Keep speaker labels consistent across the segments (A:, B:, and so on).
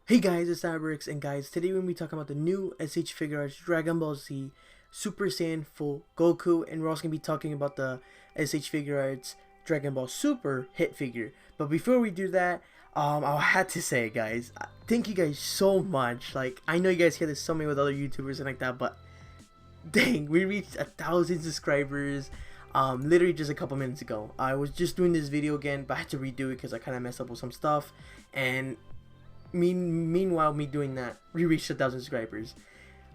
A: Hey guys, it's S.H.Figuarts, and guys, today we're going to be talking about the new S.H.Figuarts Dragon Ball Z Super Saiyan Full Goku, and we're also going to be talking about the S.H.Figuarts Dragon Ball Super hit figure. But before we do that, I had to say, guys, thank you guys so much. Like, I know you guys hear this so many with other YouTubers and like that, but dang, we reached 1,000 subscribers. Literally just a couple minutes ago. I was just doing this video again, but I had to redo it because I kind of messed up with some stuff, and meanwhile, me doing that, we reached 1,000 subscribers.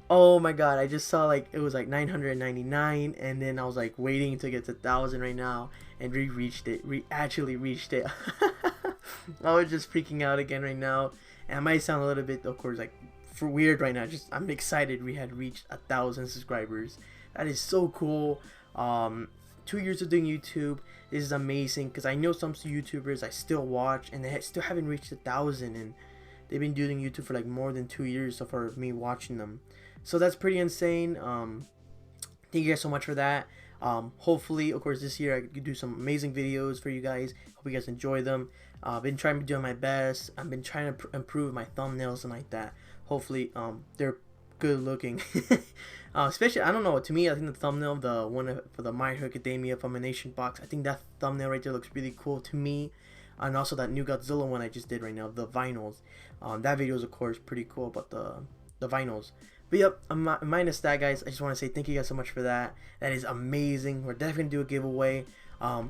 A: Oh my god, I just saw like it was like 999, and then I was like waiting to get to 1,000 right now, and we reached it. We actually reached it. I was just freaking out again right now, and I might sound a little bit, of course, like for weird right now. Just I'm excited we had reached 1,000 subscribers. That is so cool. 2 years of doing YouTube. This is amazing because I know some YouTubers I still watch and they still haven't reached 1,000, and they've been doing YouTube for like more than 2 years so far, me watching them. So that's pretty insane. Thank you guys so much for that. Hopefully, of course, this year I could do some amazing videos for you guys. Hope you guys enjoy them. I've been trying to do my best. I've been trying to improve my thumbnails and like that. Hopefully, they're good looking. Especially, I don't know, to me, I think the thumbnail, the one for the My Hero Academia Fulmination box, I think that thumbnail right there looks really cool to me. And also that new Godzilla one I just did right now, the vinyls. That video is of course pretty cool about the vinyls. But yep, minus that, guys, I just want to say thank you guys so much for that. That is amazing. We're definitely gonna do a giveaway.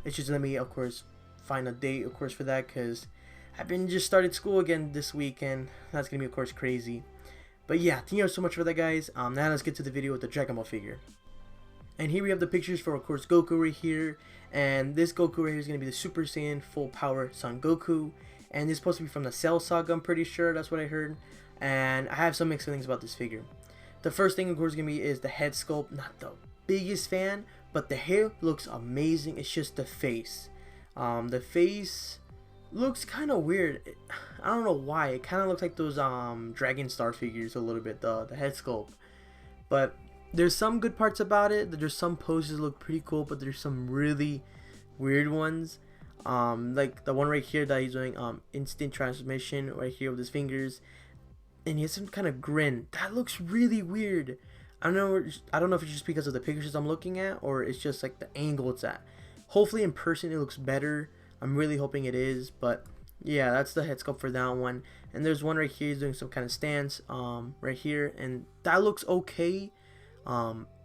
A: It's just let me, of course, find a date, of course, for that, because I've been just started school again this week, and that's gonna be, of course, crazy. But yeah, thank you guys so much for that, guys. Now let's get to the video with the Dragon Ball figure. And here we have the pictures for, of course, Goku right here. And this Goku right here is going to be the Super Saiyan Full Power Son Goku. And this is supposed to be from the Cell Saga, I'm pretty sure. That's what I heard. And I have some mixed feelings about this figure. The first thing, of course, is going to be is the head sculpt. Not the biggest fan, but the hair looks amazing. It's just the face. The face looks kind of weird. I don't know why. It kind of looks like those Dragon Star figures a little bit, the head sculpt. But there's some good parts about it. There's some poses that look pretty cool, but there's some really weird ones. Like the one right here that he's doing instant transmission right here with his fingers, and he has some kind of grin that looks really weird. I don't know if it's just because of the pictures I'm looking at, or it's just like the angle it's at. Hopefully in person it looks better. I'm really hoping it is, but yeah, that's the head sculpt for that one. And there's one right here, he's doing some kind of stance right here, and that looks okay.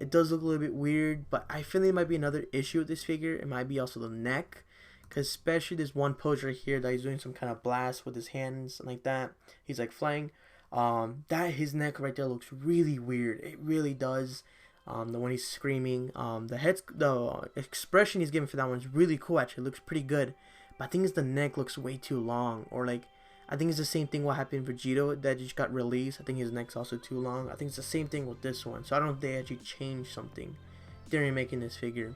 A: It does look a little bit weird, but I feel it might be another issue with this figure. It might be also the neck, because especially this one pose right here that he's doing some kind of blast with his hands and like that. He's like flying. That his neck right there looks really weird. It really does. The one he's screaming. The expression he's giving for that one is really cool. Actually, it looks pretty good. But I think it's the neck looks way too long, or like, I think it's the same thing what happened for Vegito that just got released. I think his neck's also too long. I think it's the same thing with this one. So I don't know if they actually changed something during making this figure.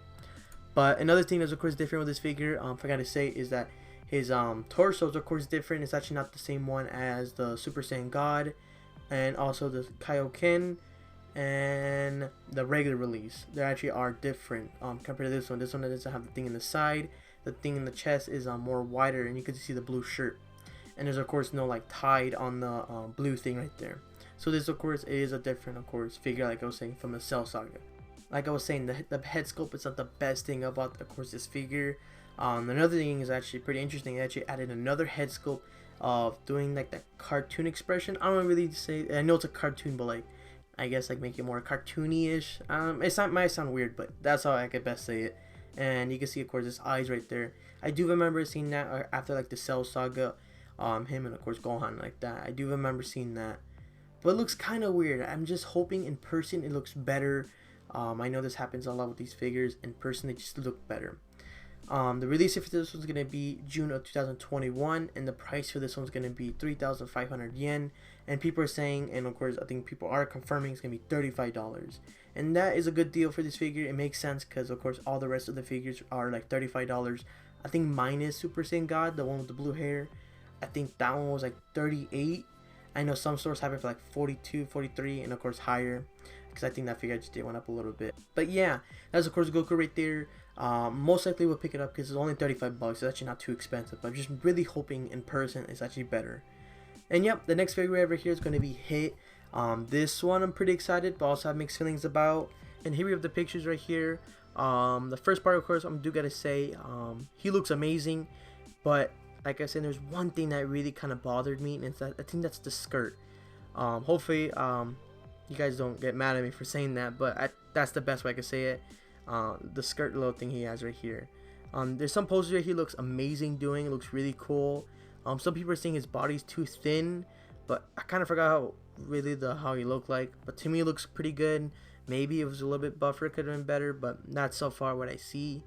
A: But another thing that's of course different with this figure, forgot to say, is that his torso is of course different. It's actually not the same one as the Super Saiyan God, and also the Kaioken and the regular release. They actually are different compared to this one. This one doesn't have the thing in the side. The thing in the chest is more wider, and you can see the blue shirt. And there's of course no like tied on the blue thing right there. So this of course is a different, of course, figure, like I was saying, from the Cell Saga. Like I was saying, the head sculpt is not the best thing about, of course, this figure. Another thing is actually pretty interesting. They actually added another head sculpt of doing like that cartoon expression. I don't really say, I know it's a cartoon, but like, I guess like make it more cartoony-ish. It might sound weird, but that's how I could best say it. And you can see, of course, his eyes right there. I do remember seeing that after like the Cell Saga. Him and of course Gohan like that. I do remember seeing that, but it looks kind of weird. I'm just hoping in person it looks better. I know this happens a lot with these figures. In person they just look better. The release date for this one's gonna be June of 2021, and the price for this one's gonna be 3,500 yen. And people are saying, and of course I think people are confirming, it's gonna be $35, and that is a good deal for this figure. It makes sense because of course all the rest of the figures are like $35. I think minus Super Saiyan God, the one with the blue hair. I think that one was like 38. I know some stores have it for like 42, 43, and of course higher, because I think that figure just did went up a little bit. But yeah, that's of course Goku right there. Most likely we'll pick it up because it's only 35 bucks. It's actually not too expensive, but I'm just really hoping in person it's actually better. And yep, the next figure over here is going to be Hit. This one I'm pretty excited, but also have mixed feelings about. And here we have the pictures right here. The first part, of course, I do gotta say, he looks amazing, but like I said, there's one thing that really kind of bothered me, and it's that I think that's the skirt. Hopefully, you guys don't get mad at me for saying that, but that's the best way I can say it. The skirt little thing he has right here. There's some poses that he looks amazing doing. It looks really cool. Some people are saying his body's too thin, but I kind of forgot how he looked like. But to me, it looks pretty good. Maybe it was a little bit buffer, could have been better, but that's so far what I see.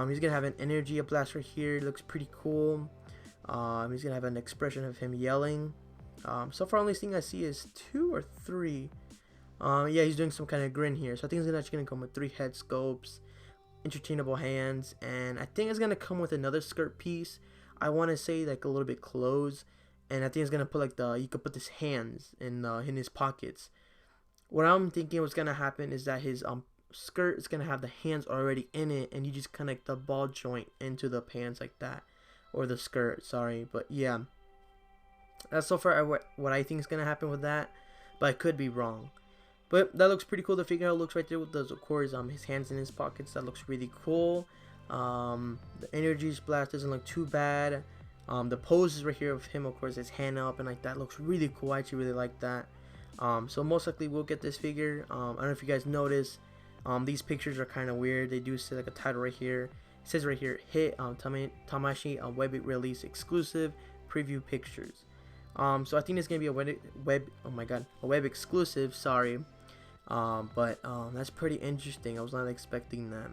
A: He's gonna have an energy blast right here. It looks pretty cool. He's gonna have an expression of him yelling. So far, only thing I see is 2 or 3. Yeah, he's doing some kind of grin here. So I think he's actually gonna come with 3 head scopes, interchangeable hands, and I think it's gonna come with another skirt piece. I want to say like a little bit closed, and I think it's gonna put like you could put his hands in his pockets. What I'm thinking what's gonna happen is that his skirt is gonna have the hands already in it, and you just connect the ball joint into the pants like that, or the skirt. Sorry, but yeah, that's so far what I think is gonna happen with that, but I could be wrong. But that looks pretty cool. The figure how it looks right there with those, of course, his hands in his pockets. That looks really cool. The energy splash doesn't look too bad. The poses right here of him, of course, his hand up and like that looks really cool. I actually really like that. So most likely we'll get this figure. I don't know if you guys notice. These pictures are kind of weird. They do say like a title right here. It says right here, Hit Tamashi web release exclusive preview pictures. So I think it's gonna be a web exclusive. Sorry. But that's pretty interesting. I was not expecting that.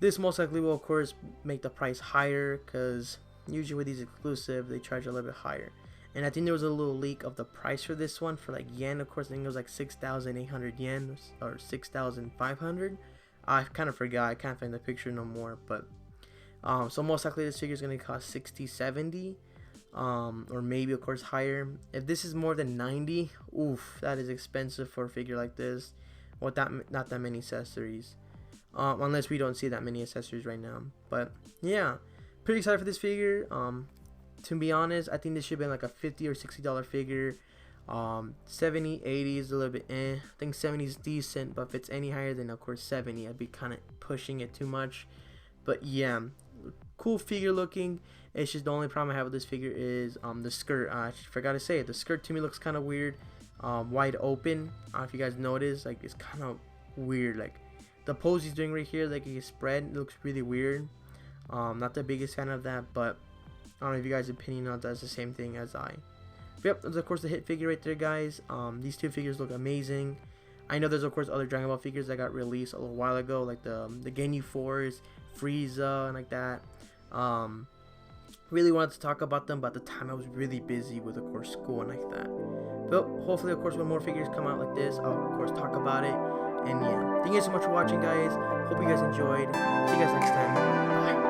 A: This most likely will, of course, make the price higher, because usually with these exclusive they charge a little bit higher. And I think there was a little leak of the price for this one for like yen. Of course, I think it was like 6,800 yen or 6,500. I kind of forgot. I can't find the picture no more. But so most likely this figure is going to cost 60, 70, or maybe of course higher. If this is more than 90, oof, that is expensive for a figure like this with not that many accessories. Unless we don't see that many accessories right now. But yeah, pretty excited for this figure. To be honest, I think this should have been like a $50 or $60 figure. 70, 80 is a little bit I think 70 is decent, but if it's any higher than of course 70, I'd be kind of pushing it too much. But yeah, cool figure looking. It's just the only problem I have with this figure is the skirt. I forgot to say it. The skirt to me looks kind of weird, wide open. If you guys notice, like it's kind of weird. Like the pose he's doing right here, like he spread, it looks really weird. Not the biggest fan of that, but I don't know if you guys' opinion on that's the same thing as I. But yep, there's of course the Hit figure right there, guys. These 2 figures look amazing. I know there's of course other Dragon Ball figures that got released a little while ago, like the Ginyu Force, Frieza, and like that. Really wanted to talk about them, but at the time I was really busy with of course school and like that. But hopefully of course when more figures come out like this, I'll of course talk about it. And yeah, thank you guys so much for watching, guys. Hope you guys enjoyed. See you guys next time. Bye.